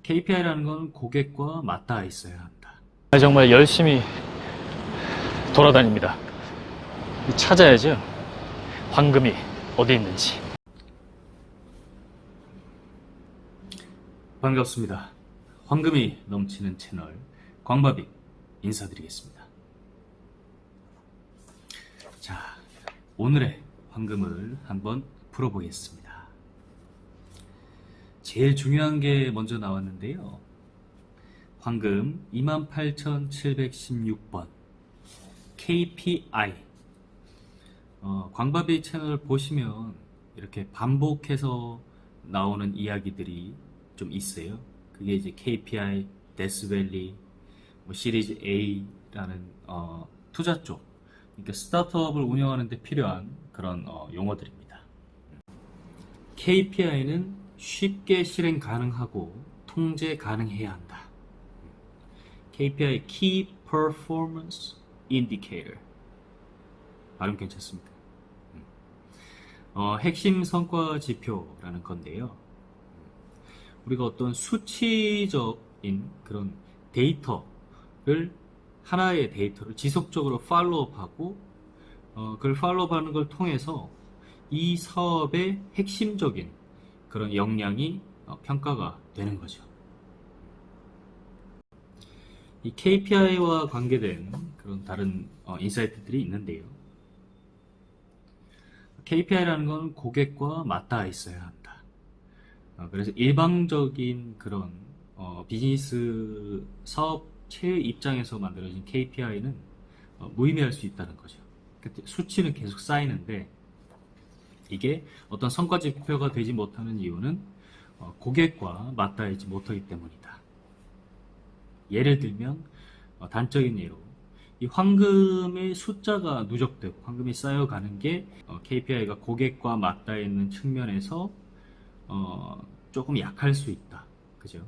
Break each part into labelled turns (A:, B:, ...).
A: KPI라는 건 고객과 맞닿아 있어야 한다.
B: 정말 열심히 돌아다닙니다. 찾아야죠. 황금이 어디 있는지.
A: 반갑습니다. 황금이 넘치는 채널 광밥이 인사드리겠습니다. 자, 오늘의 황금을 한번 풀어보겠습니다. 제일 중요한 게 먼저 나왔는데요. 황금 28,716번 KPI. 광밥이 채널 보시면 이렇게 반복해서 나오는 이야기들이 좀 있어요. 그게 이제 KPI, 데스밸리, 시리즈 A라는 투자 쪽, 그러니까 스타트업을 운영하는 데 필요한 그런 용어들입니다. KPI는 쉽게 실행 가능하고 통제 가능해야 한다. KPI, Key Performance Indicator. 발음 괜찮습니다. 핵심 성과 지표라는 건데요. 우리가 어떤 수치적인 그런 데이터를, 하나의 데이터를 지속적으로 팔로우업하고, 그걸 팔로우업하는 걸 통해서 이 사업의 핵심적인 그런 역량이 평가가 되는 거죠. 이 KPI와 관계된 그런 다른 인사이트들이 있는데요. KPI라는 건 고객과 맞닿아 있어야 한다. 그래서 일방적인 그런 비즈니스 사업체의 입장에서 만들어진 KPI는 무의미할 수 있다는 거죠. 수치는 계속 쌓이는데 이게 어떤 성과 지표가 되지 못하는 이유는 고객과 맞닿아 있지 못하기 때문이다. 예를 들면 단적인 예로 이 황금의 숫자가 누적되고 황금이 쌓여가는 게 KPI가 고객과 맞닿아 있는 측면에서 조금 약할 수 있다. 그죠?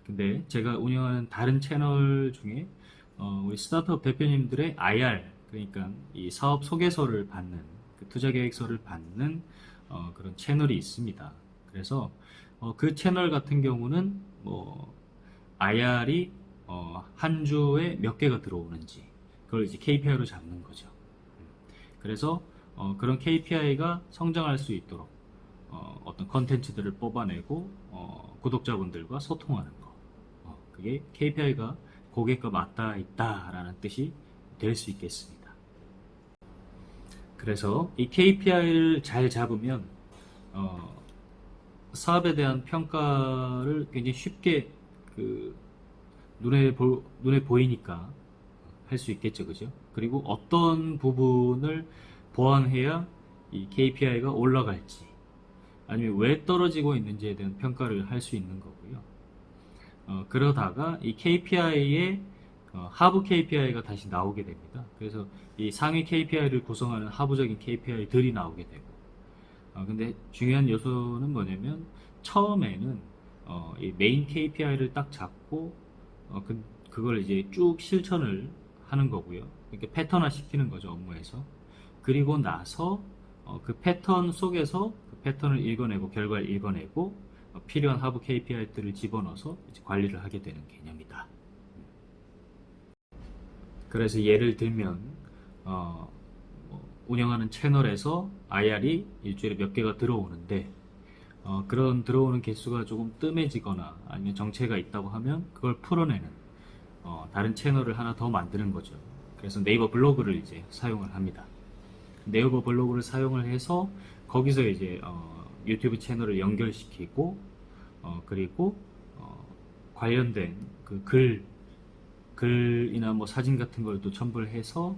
A: 근데 제가 운영하는 다른 채널 중에 우리 스타트업 대표님들의 IR, 그러니까 이 사업 소개서를 받는, 그 투자 계획서를 받는 그런 채널이 있습니다. 그래서 그 채널 같은 경우는 IR이 한 주에 몇 개가 들어오는지 그걸 이제 KPI로 잡는 거죠. 그래서 그런 KPI가 성장할 수 있도록 어떤 컨텐츠들을 뽑아내고 구독자분들과 소통하는 거, 그게 KPI가 고객과 맞닿아 있다라는 뜻이 될 수 있겠습니다. 그래서 이 KPI를 잘 잡으면 사업에 대한 평가를 굉장히 쉽게 눈에 보이니까 할 수 있겠죠, 그죠? 그리고 어떤 부분을 보완해야 이 KPI가 올라갈지, 아니면 왜 떨어지고 있는지에 대한 평가를 할 수 있는 거고요. 그러다가 이 KPI의 하부 KPI가 다시 나오게 됩니다. 그래서 이 상위 KPI를 구성하는 하부적인 KPI들이 나오게 되고, 근데 중요한 요소는 뭐냐면 처음에는 이 메인 KPI를 딱 잡고 그걸 이제 쭉 실천을 하는 거고요. 이렇게 패턴화 시키는 거죠, 업무에서. 그리고 나서 그 패턴 속에서 그 패턴을 읽어내고 결과를 읽어내고 필요한 하부 KPI들을 집어넣어서 이제 관리를 하게 되는 개념이다. 그래서 예를 들면 운영하는 채널에서 IR이 일주일에 몇 개가 들어오는데 그런 들어오는 개수가 조금 뜸해지거나 아니면 정체가 있다고 하면 그걸 풀어내는 다른 채널을 하나 더 만드는 거죠. 그래서 네이버 블로그를 이제 사용을 합니다. 네이버 블로그를 사용을 해서 거기서 이제 유튜브 채널을 연결시키고 그리고 관련된 그 글이나 뭐 사진 같은 걸 또 첨부를 해서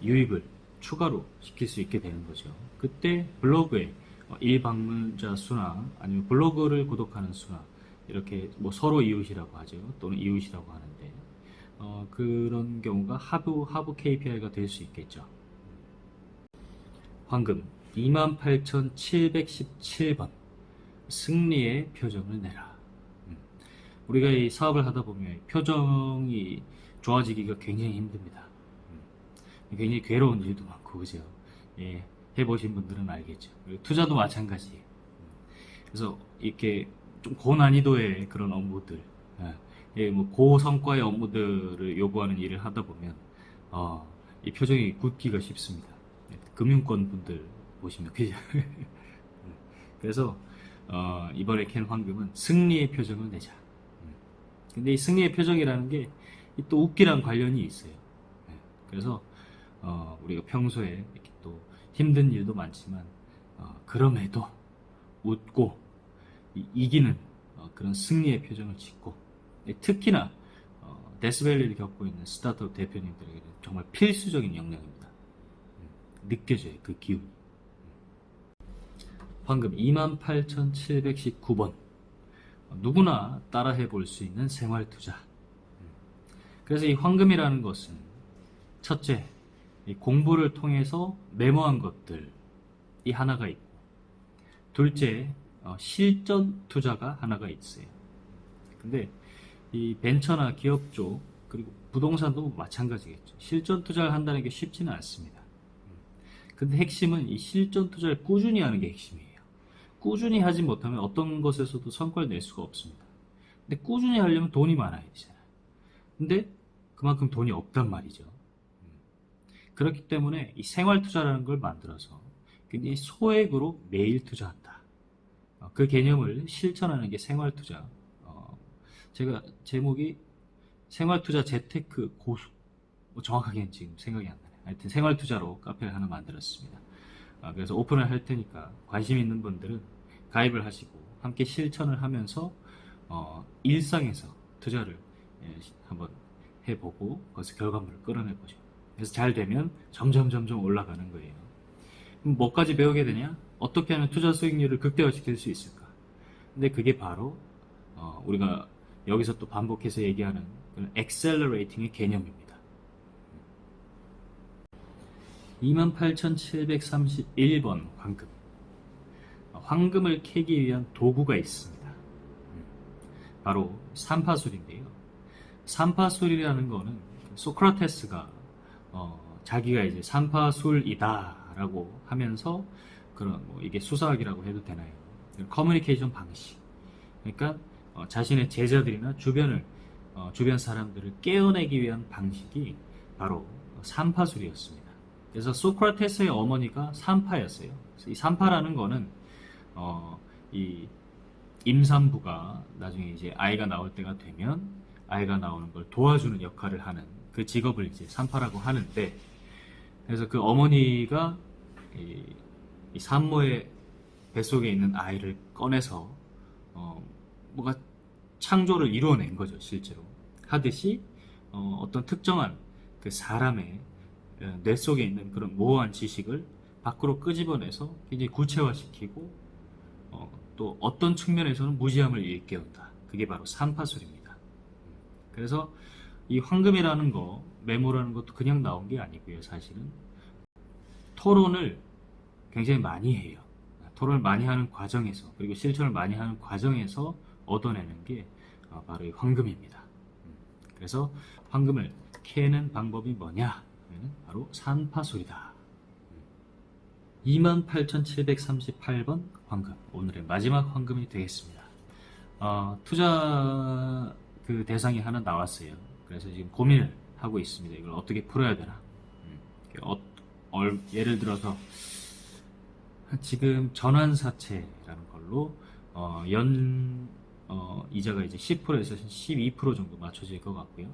A: 유입을 추가로 시킬 수 있게 되는 거죠. 그때 블로그에 일방문자 수나 아니면 블로그를 구독하는 수나, 이렇게 뭐 서로 이웃이라고 하죠. 또는 이웃이라고 하는데 그런 경우가 하부 KPI가 될 수 있겠죠. 황금 28,717번 승리의 표정을 내라. 우리가 이 사업을 하다 보면 표정이 좋아지기가 굉장히 힘듭니다. 굉장히 괴로운 일도 많고, 그죠? 예, 해보신 분들은 알겠죠. 그리고 투자도 마찬가지예요. 그래서 이렇게 좀 고난이도의 그런 업무들, 뭐 고성과의 업무들을 요구하는 일을 하다 보면 이 표정이 굳기가 쉽습니다. 금융권 분들 보시면 그죠? 그래서 이번에 캔 황금은 승리의 표정을 내자. 근데 이 승리의 표정이라는 게 또 웃기랑 관련이 있어요. 그래서 우리가 평소에 이렇게 또 힘든 일도 많지만 그럼에도 웃고 이기는 그런 승리의 표정을 짓고, 특히나 데스밸리를 겪고 있는 스타트업 대표님들에게는 정말 필수적인 역량입니다. 느껴져요, 그 기운이. 황금 28,719번. 누구나 따라해 볼 수 있는 생활 투자. 그래서 이 황금이라는 것은 첫째, 이 공부를 통해서 메모한 것들이 하나가 있고, 둘째, 실전 투자가 하나가 있어요. 근데 이 벤처나 기업 쪽, 그리고 부동산도 마찬가지겠죠. 실전 투자를 한다는 게 쉽지는 않습니다. 근데 핵심은 이 실전 투자를 꾸준히 하는 게 핵심이에요. 꾸준히 하지 못하면 어떤 것에서도 성과를 낼 수가 없습니다. 근데 꾸준히 하려면 돈이 많아야 되잖아요. 근데 그만큼 돈이 없단 말이죠. 그렇기 때문에 이 생활 투자라는 걸 만들어서 굉장히 소액으로 매일 투자한다. 그 개념을 실천하는 게 생활 투자. 제가 제목이 생활 투자 재테크 고수. 정확하게는 지금 생각이 안 나네요. 하여튼 생활 투자로 카페를 하나 만들었습니다. 그래서 오픈을 할 테니까 관심 있는 분들은 가입을 하시고 함께 실천을 하면서 일상에서 투자를 한번 해보고 거기서 결과물을 끌어내보죠. 그래서 잘 되면 점점 올라가는 거예요. 그럼 뭐까지 배우게 되냐? 어떻게 하면 투자 수익률을 극대화시킬 수 있을까? 근데 그게 바로 우리가 여기서 또 반복해서 얘기하는 그런 엑셀러레이팅의 개념입니다. 28,731번 황금. 황금을 캐기 위한 도구가 있습니다. 바로 삼파술인데요. 삼파술이라는 거는 소크라테스가 자기가 이제 삼파술이다 라고 하면서 그런 이게 수사학이라고 해도 되나요? 커뮤니케이션 방식. 그러니까 자신의 제자들이나 주변 사람들을 깨어내기 위한 방식이 바로 삼파술이었습니다. 그래서 소크라테스의 어머니가 삼파였어요. 그래서 이 삼파라는 거는 이 임산부가 나중에 이제 아이가 나올 때가 되면 아이가 나오는 걸 도와주는 역할을 하는 그 직업을 이제 산파라고 하는데, 그래서 그 어머니가 이 산모의 뱃속에 있는 아이를 꺼내서 뭔가 창조를 이루어낸 거죠. 실제로 하듯이 어떤 특정한 그 사람의 뇌 속에 있는 그런 모호한 지식을 밖으로 끄집어내서 굉장히 구체화시키고 또 어떤 측면에서는 무지함을 일깨운다. 그게 바로 삼파술입니다. 그래서 이 황금이라는 거, 메모라는 것도 그냥 나온 게 아니고요. 사실은 토론을 굉장히 많이 해요. 토론을 많이 하는 과정에서, 그리고 실천을 많이 하는 과정에서 얻어내는 게 바로 이 황금입니다. 그래서 황금을 캐는 방법이 뭐냐? 바로 산파술이다. 28,738번 황금. 오늘의 마지막 황금이 되겠습니다. 투자 그 대상이 하나 나왔어요. 그래서 지금 고민을 하고 있습니다. 이걸 어떻게 풀어야 되나. 예를 들어서 지금 전환사채라는 걸로 이자가 이제 10%에서 12% 정도 맞춰질 것 같고요.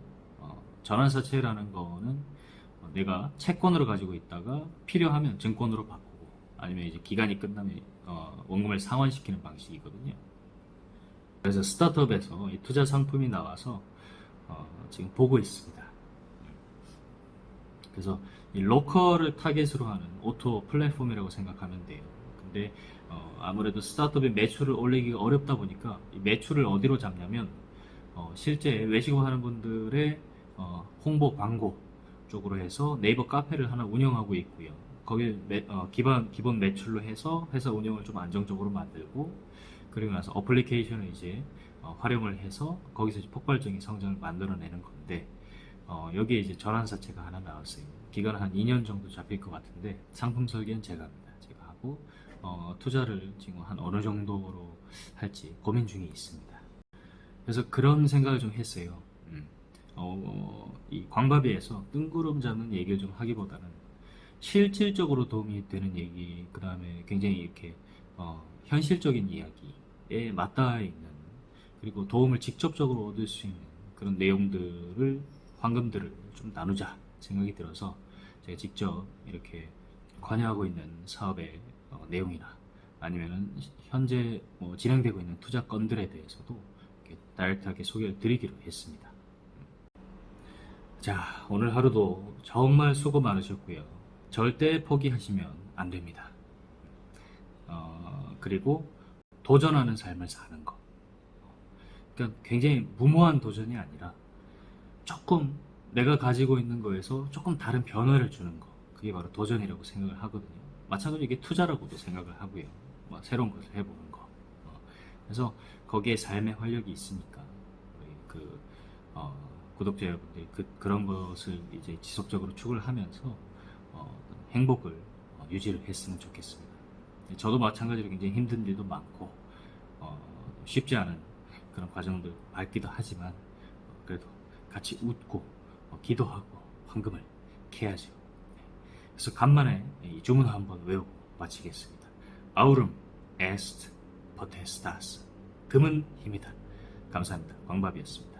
A: 전환사채라는 거는 내가 채권으로 가지고 있다가 필요하면 증권으로 바꾸고, 아니면 이제 기간이 끝나면 원금을 상환시키는 방식이거든요. 그래서 스타트업에서 이 투자 상품이 나와서 지금 보고 있습니다. 그래서 이 로컬을 타겟으로 하는 오토 플랫폼이라고 생각하면 돼요. 근데 아무래도 스타트업의 매출을 올리기가 어렵다 보니까 이 매출을 어디로 잡냐면 실제 외식업 하는 분들의 홍보 광고 쪽으로 해서 네이버 카페를 하나 운영하고 있고요. 거기 기본 매출로 해서 회사 운영을 좀 안정적으로 만들고, 그리고 나서 어플리케이션을 이제 활용을 해서 거기서 이제 폭발적인 성장을 만들어내는 건데, 여기에 이제 전환사채가 하나 나왔어요. 기간은 한 2년 정도 잡힐 것 같은데 상품 설계는 제가 합니다. 제가 하고 투자를 지금 한 어느 정도로 할지 고민 중에 있습니다. 그래서 그런 생각을 좀 했어요. 이 광바비에서 뜬구름 잡는 얘기를 좀 하기보다는 실질적으로 도움이 되는 얘기, 그 다음에 굉장히 이렇게 현실적인 이야기에 맞닿아 있는, 그리고 도움을 직접적으로 얻을 수 있는 그런 내용들을, 황금들을 좀 나누자 생각이 들어서 제가 직접 이렇게 관여하고 있는 사업의 내용이나 아니면은 현재 진행되고 있는 투자 건들에 대해서도 이렇게 다이렉트하게 소개를 드리기로 했습니다. 자, 오늘 하루도 정말 수고 많으셨고요. 절대 포기하시면 안 됩니다. 그리고 도전하는 삶을 사는 것. 그러니까 굉장히 무모한 도전이 아니라 조금 내가 가지고 있는 거에서 조금 다른 변화를 주는 거. 그게 바로 도전이라고 생각을 하거든요. 마찬가지로 이게 투자라고도 생각을 하고요. 새로운 것을 해보는 거. 그래서 거기에 삶의 활력이 있으니까 우리 구독자 여러분들이 그런 것을 이제 지속적으로 추구를 하면서 행복을 유지를 했으면 좋겠습니다. 저도 마찬가지로 굉장히 힘든 일도 많고 쉽지 않은 그런 과정들 밟기도 하지만 그래도 같이 웃고 기도하고 황금을 캐야죠. 그래서 간만에 이 주문을 한번 외우고 마치겠습니다. 아우름 에스트 포테스타스, 금은 힘이다. 감사합니다. 광밥이었습니다.